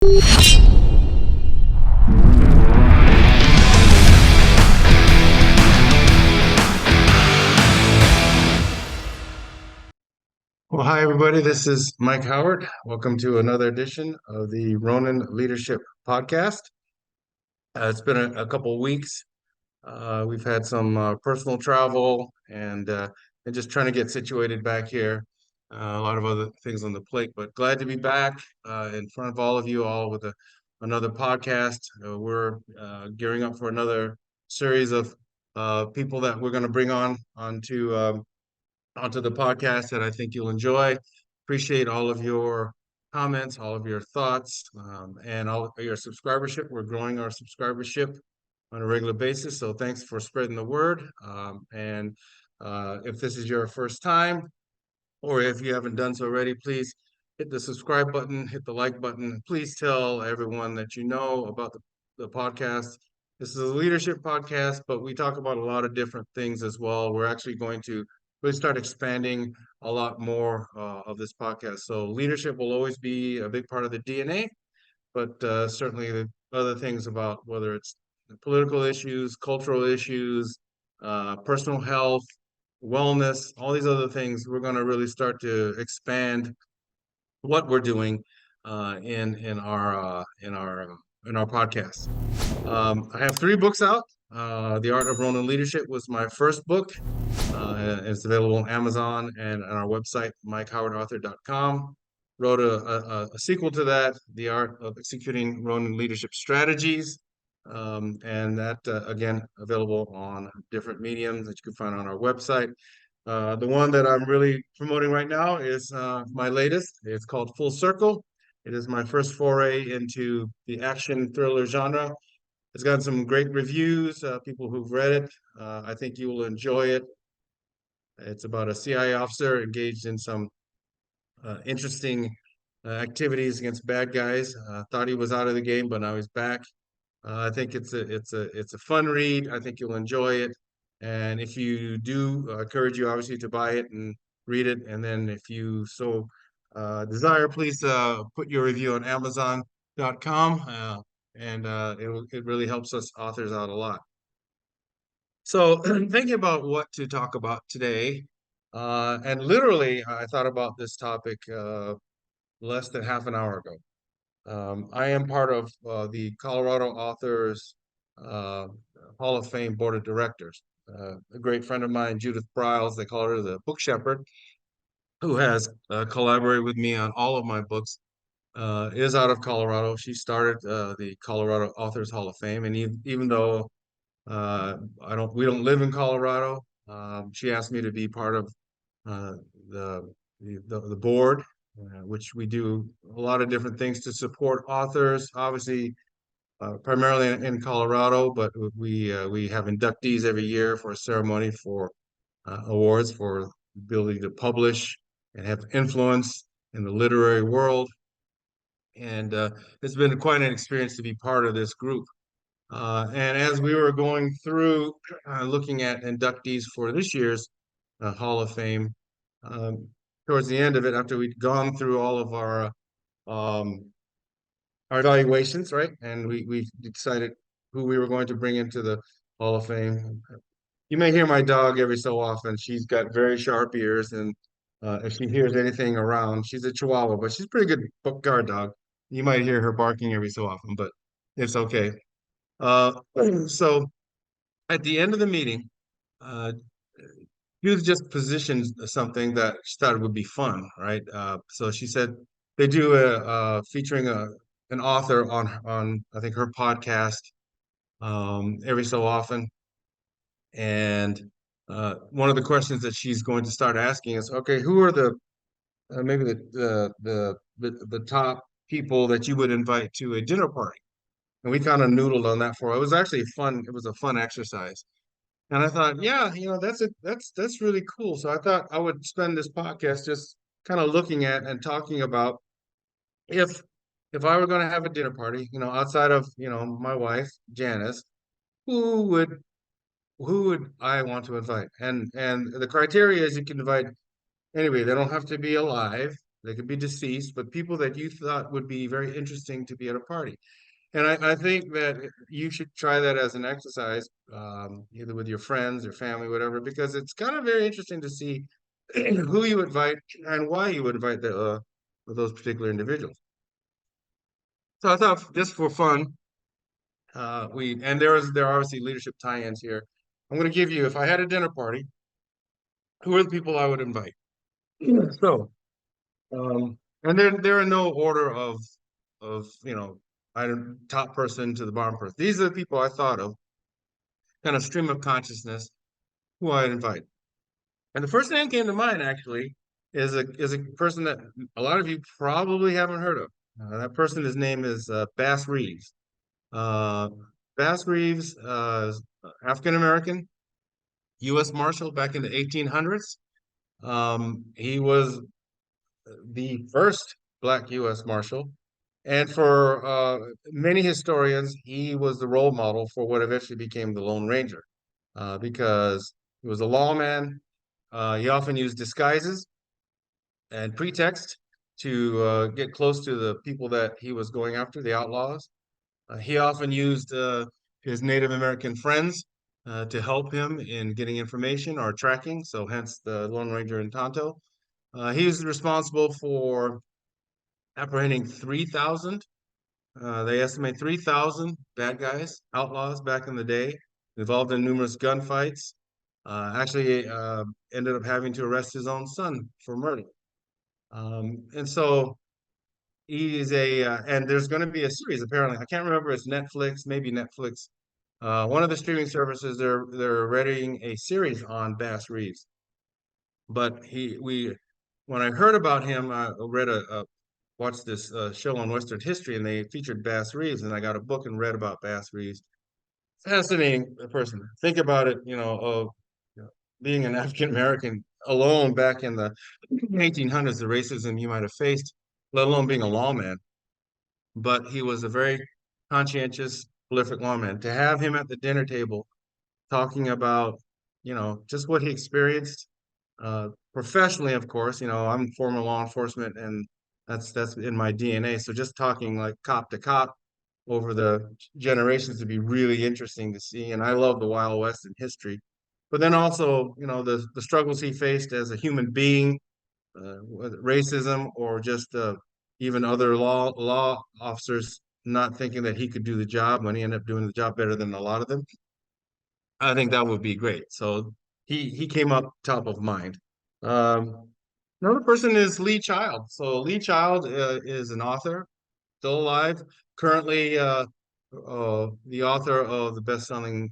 Well, hi, everybody. This is Mike Howard. Welcome to another edition of the Ronin Leadership Podcast. It's been a couple of weeks. We've had some personal travel and just trying to get situated back here. A lot of other things on the plate, but glad to be back in front of all of you all with another podcast. We're gearing up for another series of people that we're going to bring onto the podcast that I think you'll enjoy. Appreciate all of your comments, all of your thoughts, and all of your subscribership. We're growing our subscribership on a regular basis, so thanks for spreading the word. And if this is your first time, or if you haven't done so already, please hit the subscribe button, hit the like button. Please tell everyone that you know about the podcast. This is a leadership podcast, but we talk about a lot of different things as well. We're actually going to really start expanding a lot more of this podcast. So leadership will always be a big part of the DNA, but certainly the other things about whether it's political issues, cultural issues, personal health, wellness, all these other things, we're going to really start to expand what we're doing in our podcast. I have three books out. The Art of Ronin Leadership was my first book. It's available on Amazon and on our website, mikehowardauthor.com. Wrote a sequel to that, The Art of Executing Ronin Leadership Strategies. And that, again, available on different mediums that you can find on our website. The one that I'm really promoting right now is my latest. It's called Full Circle. It is my first foray into the action thriller genre. It's gotten some great reviews, people who've read it. I think you will enjoy it. It's about a CIA officer engaged in some interesting activities against bad guys. Thought he was out of the game, but now he's back. I think it's a fun read. I think you'll enjoy it. And if you do, I encourage you obviously to buy it and read it. And then if you so desire, please put your review on Amazon.com. It really helps us authors out a lot. So thinking about what to talk about today, and literally I thought about this topic less than half an hour ago. I am part of the Colorado Authors uh, Hall of Fame Board of Directors. A great friend of mine, Judith Briles, they call her the book shepherd, who has collaborated with me on all of my books, is out of Colorado. She started the Colorado Authors Hall of Fame, and even though we don't live in Colorado, she asked me to be part of uh, the, the board, which we do a lot of different things to support authors, obviously, primarily in Colorado, but we have inductees every year for a ceremony for awards for ability to publish and have influence in the literary world. And it's been quite an experience to be part of this group. And as we were going through looking at inductees for this year's Hall of Fame, um, towards the end of it, after we'd gone through all of um, our evaluations, right, and we decided who we were going to bring into the Hall of Fame. You may hear my dog every so often. She's got very sharp ears, and if she hears anything around, she's a Chihuahua, but she's a pretty good guard dog. You might hear her barking every so often, but it's okay. Uh, so at the end of the meeting, uh, Judith just positioned something that she thought would be fun, right? So she said they do featuring an author on I think her podcast every so often, and one of the questions that she's going to start asking is, okay, who are the maybe the top people that you would invite to a dinner party? And we kind of noodled on that for it. It was actually fun. It was a fun exercise. And I thought, yeah, that's really cool. So I thought I would spend this podcast just kind of looking at and talking about if if I were going to have a dinner party, outside of, my wife, Janice, who would who would I want to invite? And the criteria is you can invite anyway, they don't have to be alive. They could be deceased, but people that you thought would be very interesting to be at a party. And I think that you should try that as an exercise, either with your friends or family, whatever, because it's kind of very interesting to see who you invite and why you would invite those particular individuals. So I thought just for fun, there are obviously leadership tie-ins here. I'm going to give you, if I had a dinner party, who are the people I would invite? Yeah. So, and there are no order of I don't top person to the bottom person. These are the people I thought of, kind of stream of consciousness, who I'd invite. And the first name that came to mind actually is a person that a lot of you probably haven't heard of. That person, his name is Bass Reeves. Uh, Bass Reeves, African American, U.S. Marshal back in the 1800s. He was the first Black U.S. Marshal, and for many historians, he was the role model for what eventually became the Lone Ranger, because he was a lawman. He often used disguises and pretext to get close to the people that he was going after, the outlaws. He often used his Native American friends to help him in getting information or tracking, so hence the Lone Ranger and Tonto. He was responsible for apprehending 3,000. They estimate 3,000 bad guys, outlaws back in the day, involved in numerous gunfights. Actually, ended up having to arrest his own son for murder. And so and there's going to be a series apparently. I can't remember. It's Netflix, maybe Netflix. One of the streaming services. They're readying a series on Bass Reeves. But when I heard about him, I watched this show on Western history, and they featured Bass Reeves, and I got a book and read about Bass Reeves. Fascinating person. Think about it, of being an African American alone back in the 1800s, the racism you might have faced, let alone being a lawman. But he was a very conscientious, prolific lawman. To have him at the dinner table talking about, just what he experienced professionally, of course. I'm former law enforcement, and that's in my DNA. So just talking like cop to cop over the generations would be really interesting to see. And I love the Wild West and history, but then also, the struggles he faced as a human being, whether racism or just even other law officers not thinking that he could do the job when he ended up doing the job better than a lot of them. I think that would be great. So he came up top of mind. Um, Another person is Lee Child. So Lee Child is an author, still alive, currently the author of the best-selling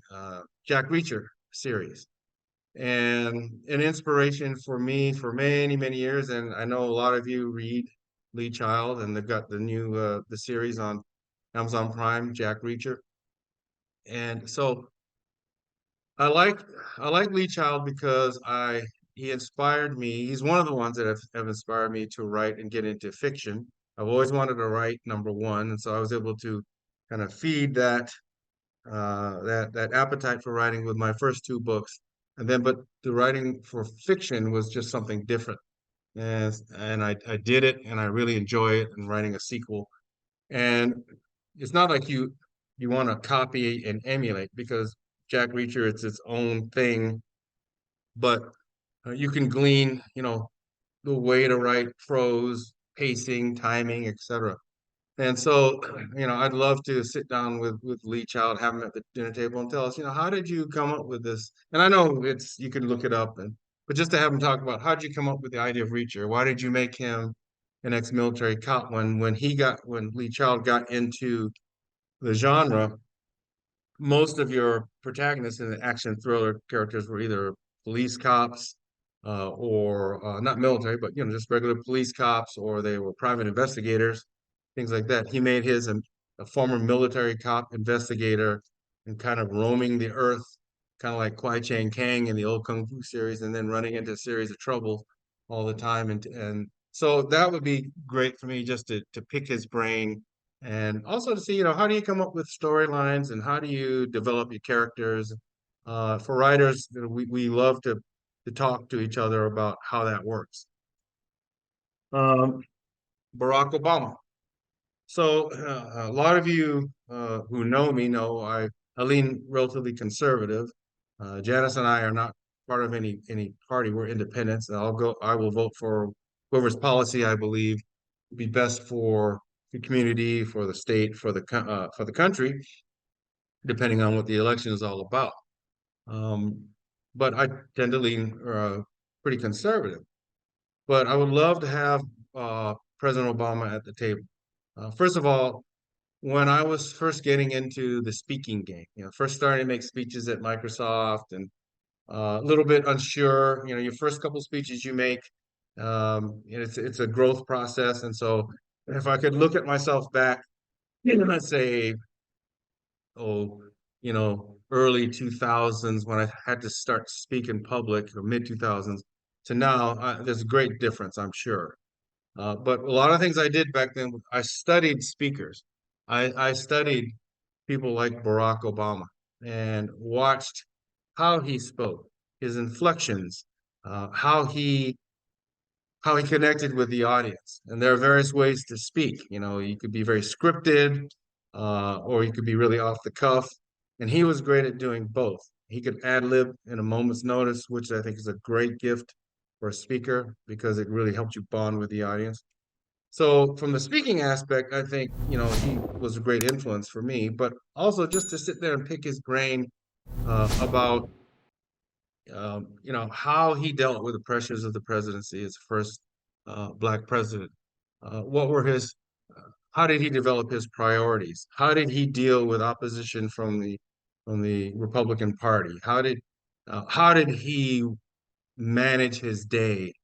Jack Reacher series, and an inspiration for me for many, many years. And I know a lot of you read Lee Child, and they've got the series on Amazon Prime, Jack Reacher. And so I like Lee Child because I he inspired me. He's one of the ones that have inspired me to write and get into fiction. I've always wanted to write, number one, and so I was able to kind of feed that appetite for writing with my first two books. And then, but the writing for fiction was just something different. And I did it, and I really enjoy it, and writing a sequel. And it's not like you want to copy and emulate, because Jack Reacher, it's its own thing, but you can glean, the way to write prose, pacing, timing, etc. And so, I'd love to sit down with Lee Child, have him at the dinner table, and tell us, how did you come up with this? And I know you can look it up, but just to have him talk about, how did you come up with the idea of Reacher? Why did you make him an ex-military cop when Lee Child got into the genre? Most of your protagonists in the action thriller characters were either police cops, or not military, but just regular police cops, or they were private investigators, things like that. He made his a former military cop investigator, and kind of roaming the earth, kind of like Kwai Chang Kang in the old Kung Fu series, and then running into a series of trouble all the time. And so that would be great for me, just to pick his brain, and also to see, how do you come up with storylines, and how do you develop your characters? For writers, we love to talk to each other about how that works. Um, Barack Obama. So a lot of you who know me know I lean relatively conservative. Janice and I are not part of any party. We're independents, and I will vote for whoever's policy I believe would be best for the community, for the state, for the country, depending on what the election is all about. Um, but I tend to lean pretty conservative. But I would love to have President Obama at the table. First of all, when I was first getting into the speaking game, first starting to make speeches at Microsoft and a little bit unsure, your first couple speeches you make, it's a growth process. And so if I could look at myself back, let's say, oh, early 2000s when I had to start to speak in public, or mid 2000s to now, there's a great difference, I'm sure. But a lot of things I did back then, I studied speakers. I studied people like Barack Obama and watched how he spoke, his inflections, uh, how he how he connected with the audience. And there are various ways to speak. You could be very scripted, or you could be really off the cuff. And he was great at doing both. He could ad lib in a moment's notice, which I think is a great gift for a speaker because it really helps you bond with the audience. So from the speaking aspect, I think, he was a great influence for me, but also just to sit there and pick his brain about, how he dealt with the pressures of the presidency as first black president. What were how did he develop his priorities? How did he deal with opposition from the Republican Party? How did he manage his day?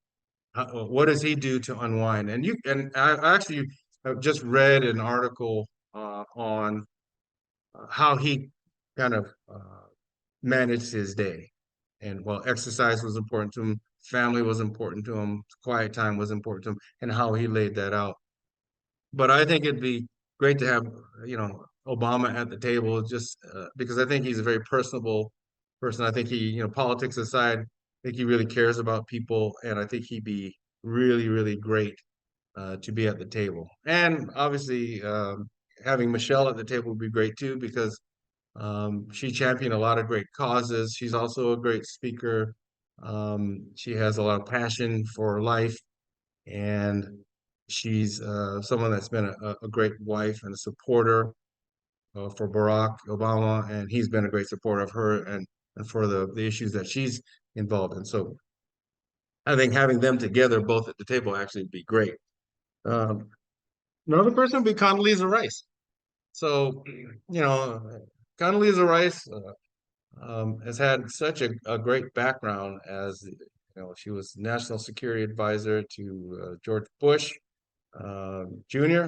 What does he do to unwind? And I actually have just read an article on how he kind of managed his day. And while exercise was important to him, family was important to him, quiet time was important to him, and how he laid that out. But I think it'd be great to have, Obama at the table, just because I think he's a very personable person. I think politics aside, I think he really cares about people, and I think he'd be really, really great to be at the table. And obviously, having Michelle at the table would be great too, because she championed a lot of great causes. She's also a great speaker. She has a lot of passion for life, and she's someone that's been a great wife and a supporter for Barack Obama, and he's been a great supporter of her and for the issues that she's involved in. So I think having them together, both at the table, actually would be great. Um, Another person would be Condoleezza Rice. So, Condoleezza Rice has had such a great background as, she was National Security Advisor to George Bush Jr.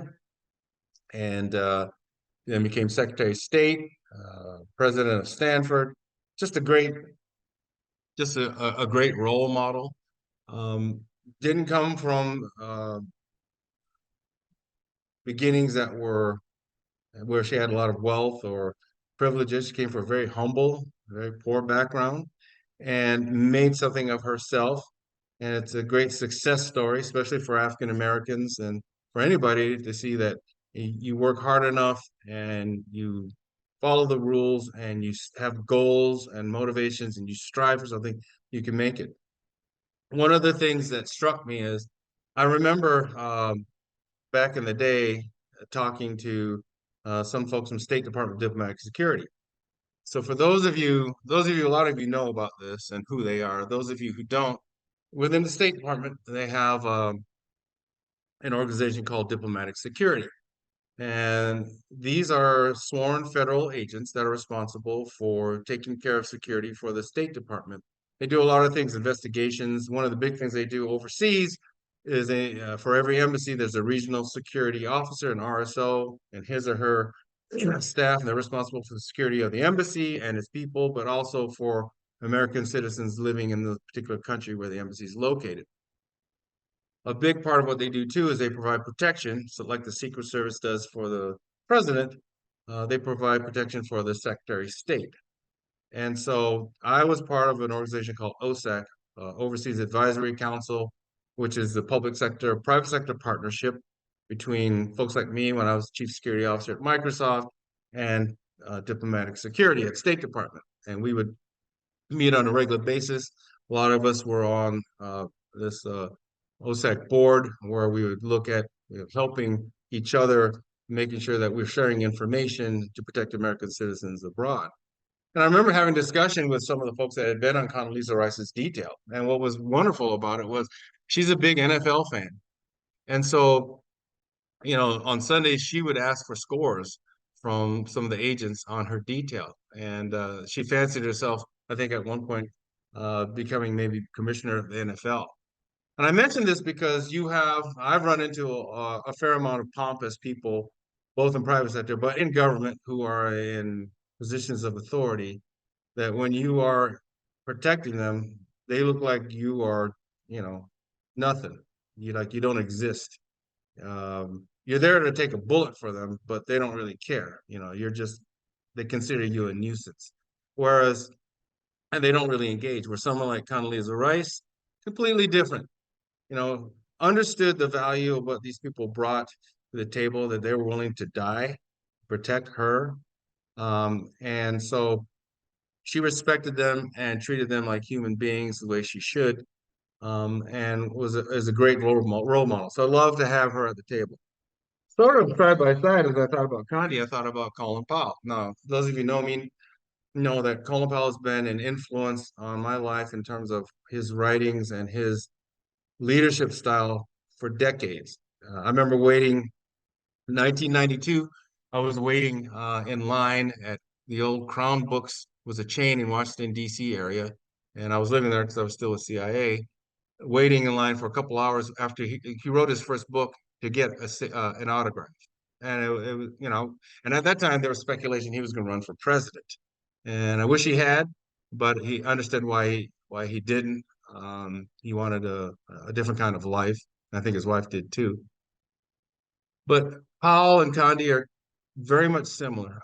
and then became Secretary of State, President of Stanford. Just a great, just a great role model. Um, didn't come from beginnings that were where she had a lot of wealth or privileges. She came from a very humble, very poor background and made something of herself. And it's a great success story, especially for African Americans and for anybody to see that you work hard enough and you follow the rules and you have goals and motivations and you strive for something, you can make it. One of the things that struck me is I remember back in the day talking to some folks from State Department of Diplomatic Security. So for a lot of you know about this and who they are. Those of you who don't, within the State Department, they have an organization called Diplomatic Security. And these are sworn federal agents that are responsible for taking care of security for the State Department. They do a lot of things, investigations. One of the big things they do overseas is for every embassy, there's a regional security officer, an RSO, and his or her staff, and they're responsible for the security of the embassy and its people, but also for American citizens living in the particular country where the embassy is located. A big part of what they do too is they provide protection. So, like the Secret Service does for the president, they provide protection for the Secretary of State. And so I was part of an organization called OSAC, Overseas Advisory Council. which is the public sector, private sector partnership between folks like me when I was chief security officer at Microsoft and diplomatic security at State Department. And we would meet on a regular basis. A lot of us were on this OSEC board where we would look at helping each other, making sure that we're sharing information to protect American citizens abroad. And I remember having discussion with some of the folks that had been on Condoleezza Rice's detail. And what was wonderful about it was she's a big NFL fan. And so, on Sundays, she would ask for scores from some of the agents on her detail. And she fancied herself, I think, at one point, becoming maybe commissioner of the NFL. And I mention this because I've run into a fair amount of pompous people, both in private sector, but in government who are in positions of authority, that when you are protecting them, they look like you are, you know, nothing. You don't exist. You're there to take a bullet for them, but they don't really care. They consider you a nuisance. Whereas, and they don't really engage. Where someone like Condoleezza Rice, completely different, understood the value of what these people brought to the table, that they were willing to die, to protect her. And so she respected them and treated them like human beings the way she should, and is a great role model. So I love to have her at the table. Sort of side by side, as I thought about Condi, I thought about Colin Powell. Now, those of you know me know that Colin Powell has been an influence on my life in terms of his writings and his leadership style for decades. I remember waiting 1992. I was waiting in line at the old Crown Books, was a chain in Washington D.C. area, and I was living there because I was still with CIA. Waiting in line for a couple hours after he wrote his first book to get an autograph, and it was and at that time there was speculation he was going to run for president, and I wish he had, but he understood why he didn't. He wanted a different kind of life. I think his wife did too. But Powell and Condi are very much similar.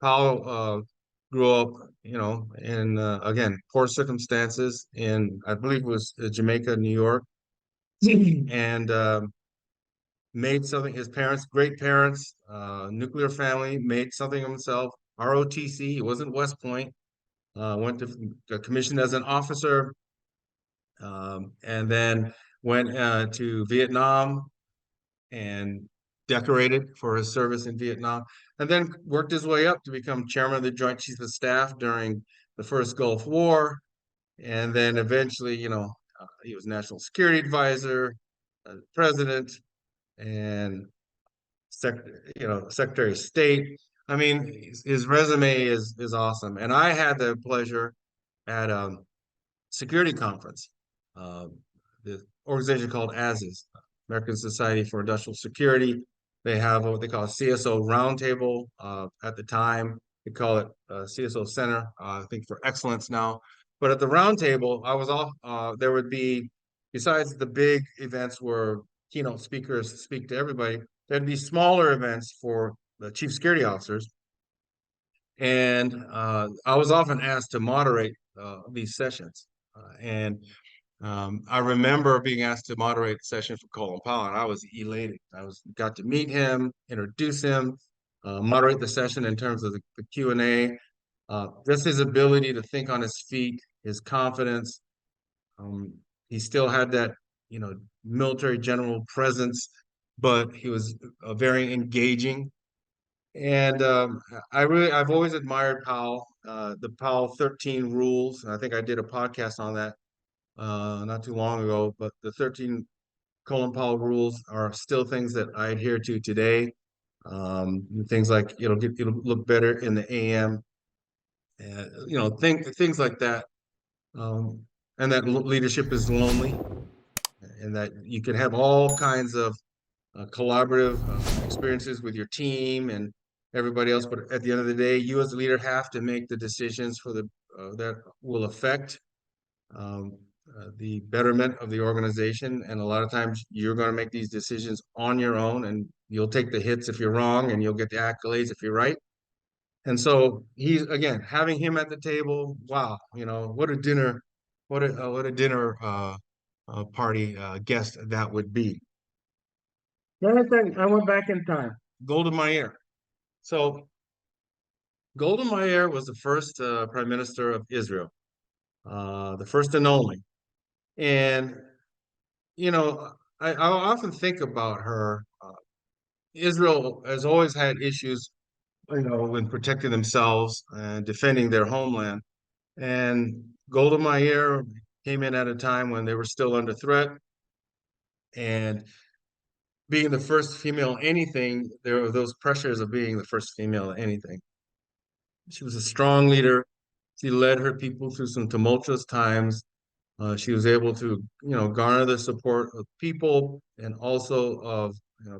Powell grew up, in again poor circumstances in, I believe it was Jamaica, New York, and made something. His parents, great parents, nuclear family, made something of himself. ROTC. He wasn't West Point. Went to got commissioned as an officer, and then went to Vietnam and decorated for his service in Vietnam, and then worked his way up to become chairman of the Joint Chiefs of Staff during the first Gulf War, and then eventually, he was National Security Advisor, president, and Secretary of State. I mean, his resume is awesome, and I had the pleasure at security conference. Uh, the organization called ASIS, American Society for Industrial Security. They have what they call a CSO roundtable. At the time, they call it CSO Center, I think for excellence now. But at the roundtable, I was off. There would be, besides the big events where keynote speakers speak to everybody, there'd be smaller events for the chief security officers. And I was often asked to moderate these sessions. And I remember being asked to moderate a session for Colin Powell, and I was elated. Got to meet him, introduce him, moderate the session in terms of the Q&A. Just his ability to think on his feet, his confidence. He still had that, military general presence, but he was very engaging. And I've always admired Powell, the Powell 13 rules. And I think I did a podcast on that not too long ago, but the 13 Colin Powell rules are still things that I adhere to today. Things like it'll look better in the AM, things like that. And that leadership is lonely, and that you can have all kinds of collaborative experiences with your team and everybody else, but at the end of the day, you as a leader have to make the decisions for that will affect um, the betterment of the organization. And a lot of times you're going to make these decisions on your own, and you'll take the hits if you're wrong, and you'll get the accolades if you're right. And so he's, again, having him at the table. Wow, what a dinner, what a dinner party guest that would be. Then I went back in time. Golda Meir. So Golda Meir was the first prime minister of Israel, the first and only. And you know, I often think about her. Israel has always had issues, when protecting themselves and defending their homeland. And Golda Meir came in at a time when they were still under threat. And being the first female anything, there were those pressures of being the first female anything. She was a strong leader. She led her people through some tumultuous times. She was able to, garner the support of people and also of,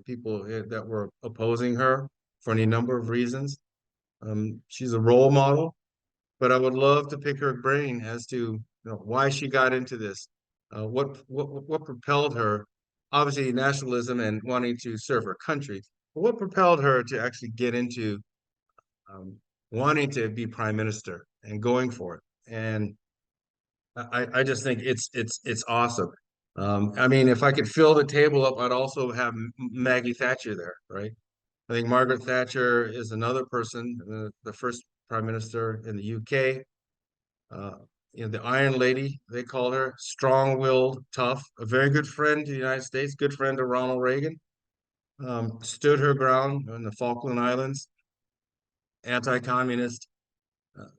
people that were opposing her for any number of reasons. She's a role model, but I would love to pick her brain as to, why she got into this. What propelled her? Obviously, nationalism and wanting to serve her country. But what propelled her to actually get into um, wanting to be prime minister and going for it? And I just think it's awesome. I mean, if I could fill the table up, I'd also have Maggie Thatcher there, right? I think Margaret Thatcher is another person, the first prime minister in the UK. Uh, the Iron Lady, they called her, strong-willed, tough, a very good friend to the United States, good friend to Ronald Reagan. Stood her ground in the Falkland Islands, anti-communist,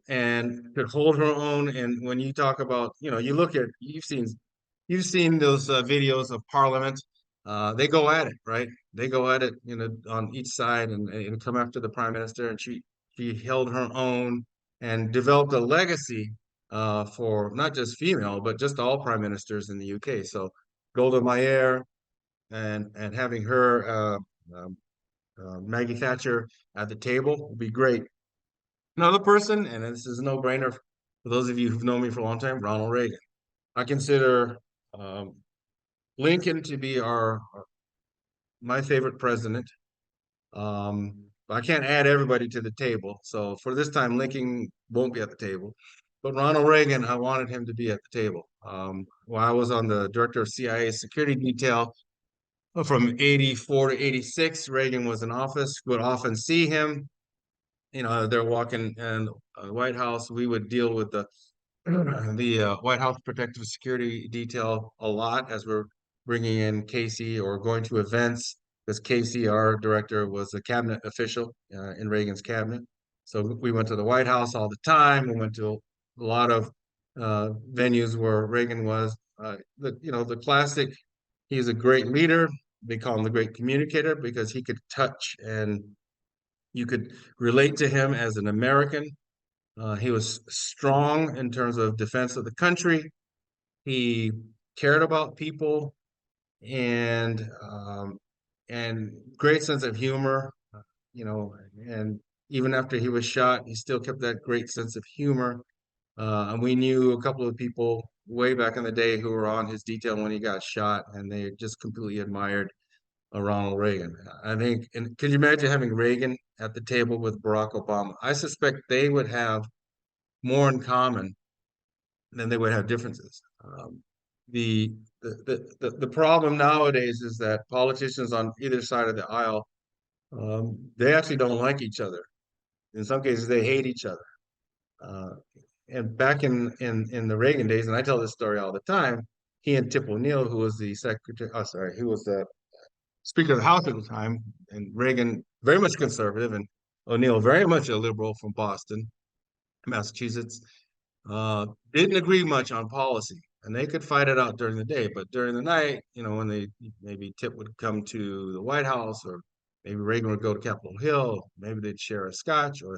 and could hold her own. And when you talk about, you look at, you've seen those videos of Parliament. They go at it, right? They go at it, on each side and come after the prime minister. And she held her own and developed a legacy for not just female, but just all prime ministers in the UK. So Golda Meir and having her, um, Maggie Thatcher at the table would be great. Another person, and this is a no-brainer for those of you who've known me for a long time, Ronald Reagan. I consider um, Lincoln to be my favorite president. I can't add everybody to the table, so for this time, Lincoln won't be at the table. But Ronald Reagan, I wanted him to be at the table. While I was on the director of CIA security detail from 84 to 86, Reagan was in office. Would often see him. They're walking in the White House. We would deal with the White House Protective Security Detail a lot as we're bringing in Casey or going to events, because Casey, our director, was a cabinet official in Reagan's cabinet. So we went to the White House all the time. We went to a lot of venues where Reagan was. The classic. He's a great leader. They call him the great communicator because he could touch and you could relate to him as an American. He was strong in terms of defense of the country. He cared about people and great sense of humor. You know, and even after he was shot, he still kept that great sense of humor. And we knew a couple of people way back in the day who were on his detail when he got shot, and they just completely admired Ronald Reagan. I think, and could you imagine having Reagan at the table with Barack Obama? I suspect they would have more in common than they would have differences. The, the problem nowadays is that politicians on either side of the aisle, they actually don't like each other. In some cases, they hate each other. Uh, and back in the Reagan days, and I tell this story all the time, he and Tip O'Neill, who was the secretary, oh sorry, who was the Speaker of the House at the time, and Reagan very much conservative, and O'Neill very much a liberal from Boston, Massachusetts, didn't agree much on policy, and they could fight it out during the day. But during the night, when they maybe Tip would come to the White House, or maybe Reagan would go to Capitol Hill, maybe they'd share a scotch, or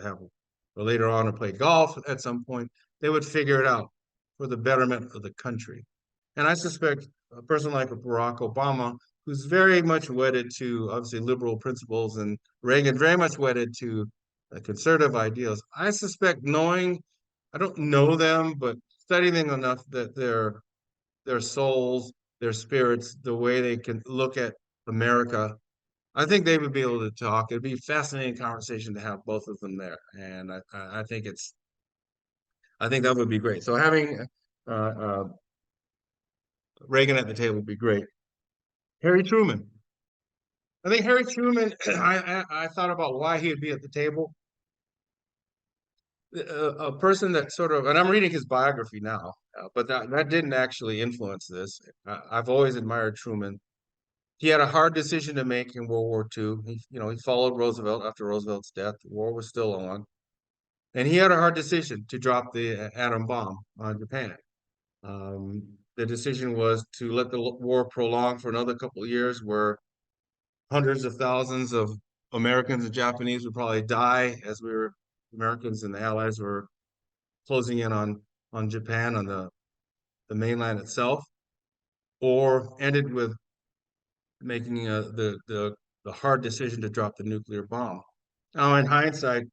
later on, or play golf at some point. They would figure it out for the betterment of the country. And I suspect a person like Barack Obama, who's very much wedded to obviously liberal principles, and Reagan very much wedded to conservative ideals. I suspect I don't know them, but studying them enough that their souls, their spirits, the way they can look at America, I think they would be able to talk. It'd be a fascinating conversation to have both of them there, and I think I think that would be great. So having uh, uh, Reagan at the table would be great. Harry Truman. I think Harry Truman. I thought about why he would be at the table. A person that sort of, and I'm reading his biography now, but that didn't actually influence this. I've always admired Truman. He had a hard decision to make in World War II. He followed Roosevelt after Roosevelt's death. The war was still on, and he had a hard decision to drop the atom bomb on Japan. The decision was to let the war prolong for another couple of years, where hundreds of thousands of Americans and Japanese would probably die as Americans and the Allies were closing in on Japan on the mainland itself, or ended with making the hard decision to drop the nuclear bomb. Now, in hindsight,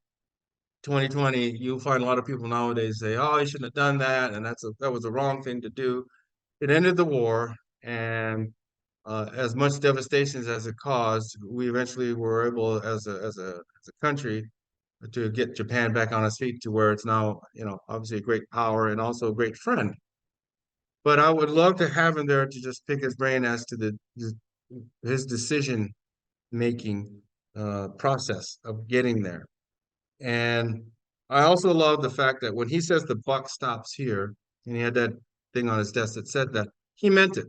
2020, you'll find a lot of people nowadays say, "Oh, you shouldn't have done that," and that was the wrong thing to do. It ended the war, and as much devastation as it caused, we eventually were able, as a country, to get Japan back on its feet to where it's now, obviously a great power and also a great friend. But I would love to have him there to just pick his brain as to his decision making process of getting there. And I also love the fact that when he says the buck stops here, and he had that thing on his desk that said that, he meant it.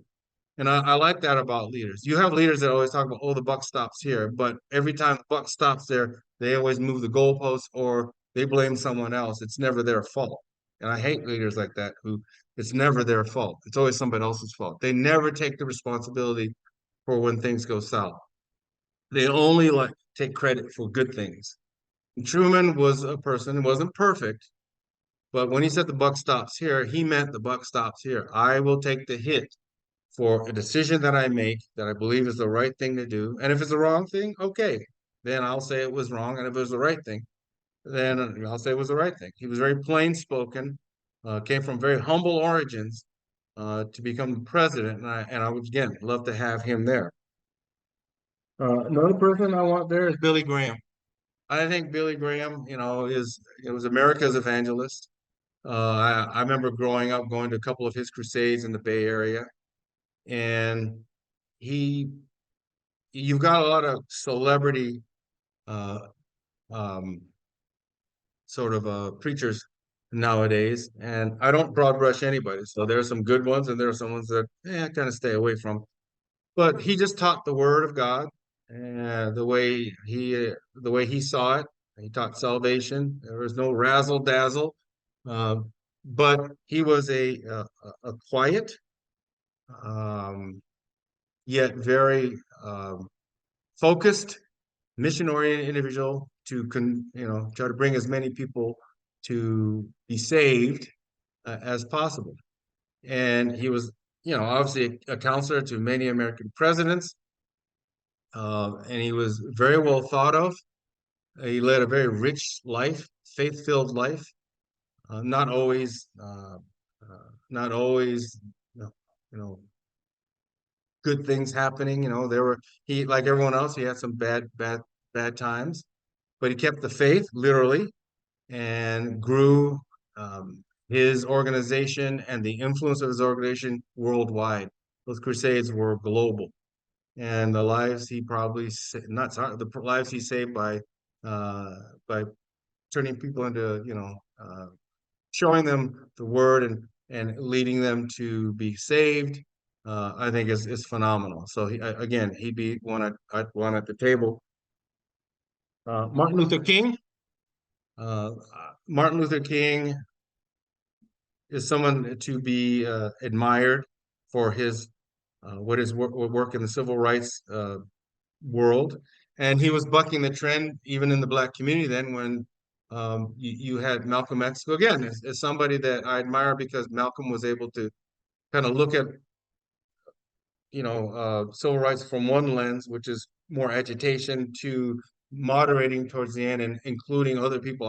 And I like that about leaders. You have leaders that always talk about, oh, the buck stops here, but every time the buck stops there, they always move the goalposts or they blame someone else. It's never their fault. And I hate leaders like that who it's never their fault. It's always somebody else's fault. They never take the responsibility for when things go south. They only like take credit for good things. And Truman was a person who wasn't perfect, but when he said the buck stops here, he meant the buck stops here. I will take the hit for a decision that I make that I believe is the right thing to do. And if it's the wrong thing, okay, then I'll say it was wrong. And if it was the right thing, then I'll say it was the right thing. He was very plain spoken, came from very humble origins to become the president. And I would, again, love to have him there. Another person I want there is Billy Graham. I think Billy Graham, it was America's evangelist. I remember growing up going to a couple of his crusades in the Bay Area, and he you've got a lot of celebrity uh, um, sort of preachers nowadays, and I don't broad brush anybody. So there are some good ones, and there are some ones that kind of stay away from. But he just taught the Word of God, and the way he saw it. He taught salvation. There was no razzle dazzle, uh, but he was a quiet, um, yet very focused, mission-oriented individual to try to bring as many people to be saved as possible. And he was, obviously a counselor to many American presidents, and he was very well thought of. He led a very rich life, faith-filled life, not always, not always, you know, good things happening. There were he like everyone else, he had some bad times, but he kept the faith literally and grew his organization and the influence of his organization worldwide. Those crusades were global, and the lives he probably not sorry, the lives he saved uh, by turning people into showing them the word and leading them to be saved. I think is phenomenal. So again, he'd be one at the table. Martin Luther King. Uh, Martin Luther King is someone to be admired for his work in the civil rights world, and he was bucking the trend even in the Black community then when you had Malcolm X. So again, as somebody that I admire because Malcolm was able to kind of look at civil rights from one lens, which is more agitation, to moderating towards the end and including other people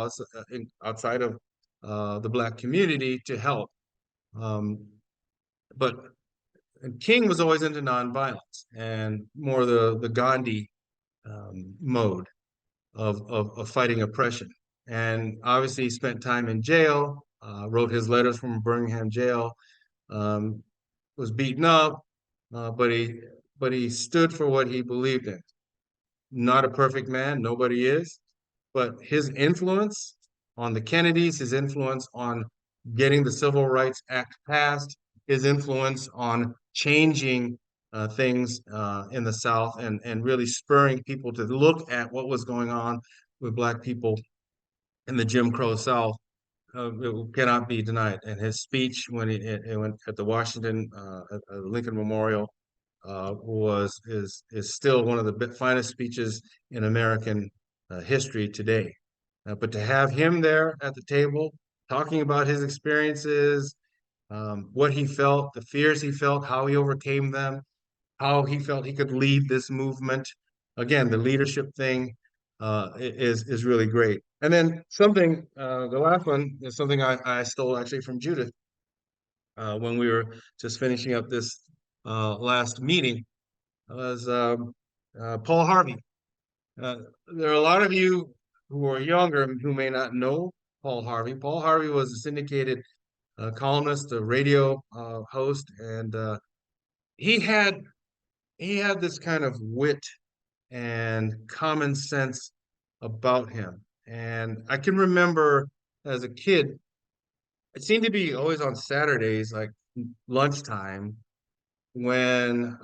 outside of the Black community to help. Um, but King was always into nonviolence and more the Gandhi mode of fighting oppression. And obviously, he spent time in jail, wrote his letters from Birmingham jail. Um, was beaten up, but he stood for what he believed in. Not a perfect man, nobody is, but his influence on the Kennedys, his influence on getting the Civil Rights Act passed, his influence on changing things in the South and really spurring people to look at what was going on with Black people in the Jim Crow South, it cannot be denied. And his speech when he went at the Washington Lincoln Memorial is still one of the finest speeches in American history today. But to have him there at the table talking about his experiences, what he felt, the fears he felt, how he overcame them, how he felt he could lead this movement. Again, the leadership thing is really great. And then something, the last one is something I stole actually from Judith when we were just finishing up this last meeting was Paul Harvey. Uh, there are a lot of you who are younger who may not know Paul Harvey. Paul Harvey was a syndicated columnist, a radio host, and he had he had this kind of wit and common sense about him. And I can remember as a kid, it seemed to be always on Saturdays, like lunchtime, when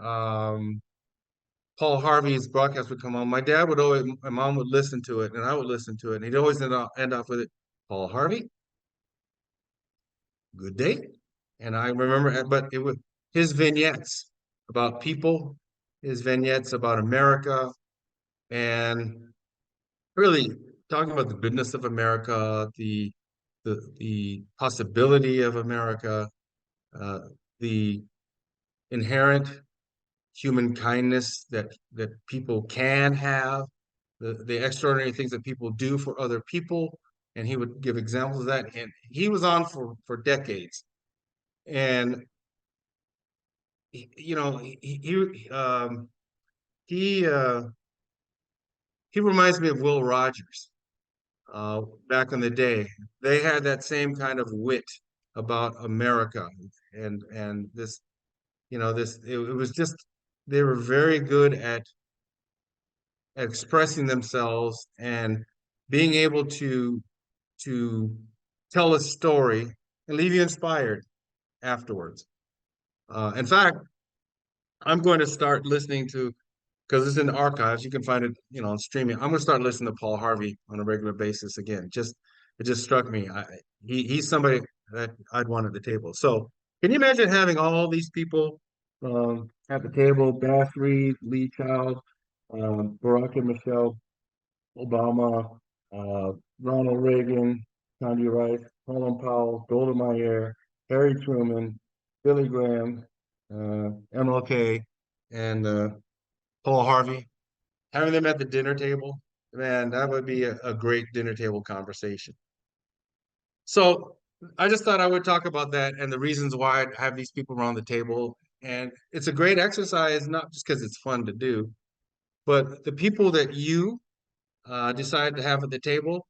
Paul Harvey's broadcast would come on. My mom would listen to it, and I would listen to it, and he'd always end off with it, Paul Harvey, good day. And I remember, but it was his vignettes about people, his vignettes about America, and really talking about the goodness of America, the possibility of America, uh, the inherent human kindness that people can have, the extraordinary things that people do for other people, and he would give examples of that. And he was on for decades, and you know he he reminds me of Will Rogers back in the day. They had that same kind of wit about America, and this, it was just they were very good at expressing themselves and being able to tell a story and leave you inspired afterwards. In fact, I'm going to start listening to because it's in the archives. You can find it, on streaming. I'm going to start listening to Paul Harvey on a regular basis again. It just struck me. He's somebody that I'd want at the table. So can you imagine having all these people at the table? Bass Reeves, Lee Child, Barack and Michelle Obama, Ronald Reagan, Condi Rice, Colin Powell, Golda Meir, Harry Truman, Billy Graham, MLK, and Paul Harvey. Having them at the dinner table, man, that would be a great dinner table conversation. So I just thought I would talk about that and the reasons why I have these people around the table. And it's a great exercise, not just because it's fun to do, but the people that you decide to have at the table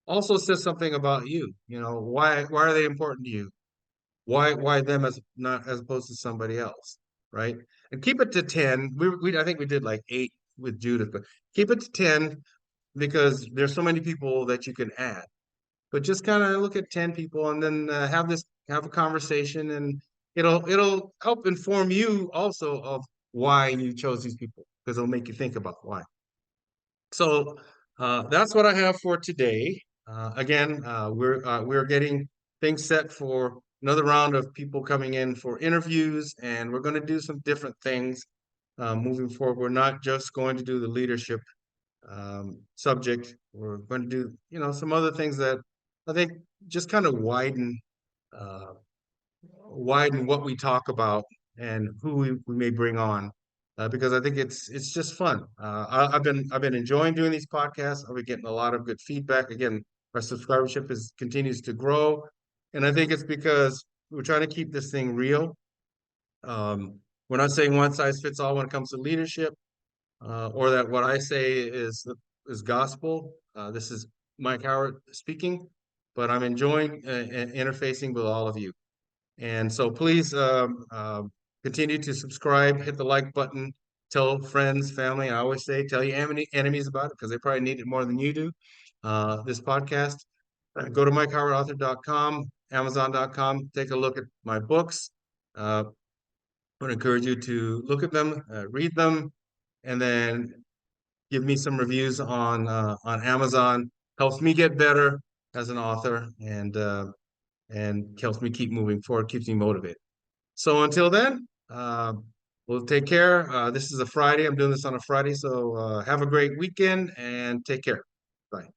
also says something about you. Why are they important to you? Why them as not as opposed to somebody else, right? And keep it to 10. I think we did like 8 with Judith, but keep it to 10 because there's so many people that you can add. But just kind of look at 10 people and then have a conversation, and it'll help inform you also of why you chose these people because it'll make you think about why. So that's what I have for today. Again, we're getting things set for another round of people coming in for interviews, and we're going to do some different things moving forward. We're not just going to do the leadership subject. We're going to do, some other things that I think just kind of uh, widen what we talk about and who we may bring on, because I think it's just fun. I've been enjoying doing these podcasts. I've been getting a lot of good feedback. Again, our subscribership continues to grow, and I think it's because we're trying to keep this thing real. We're not saying one size fits all when it comes to leadership, or that what I say is gospel. This is Mike Howard speaking, but I'm enjoying interfacing with all of you. And so please Continue to subscribe, hit the like button, tell friends, family. I always say, tell your enemies about it because they probably need it more than you do. This podcast. Go to MikeHowardAuthor.com, Amazon.com. Take a look at my books. I would encourage you to look at them, read them, and then give me some reviews on Amazon. Helps me get better as an author, and helps me keep moving forward, keeps me motivated. So until then, we'll take care. This is a Friday. I'm doing this on a Friday, so have a great weekend and take care. Bye.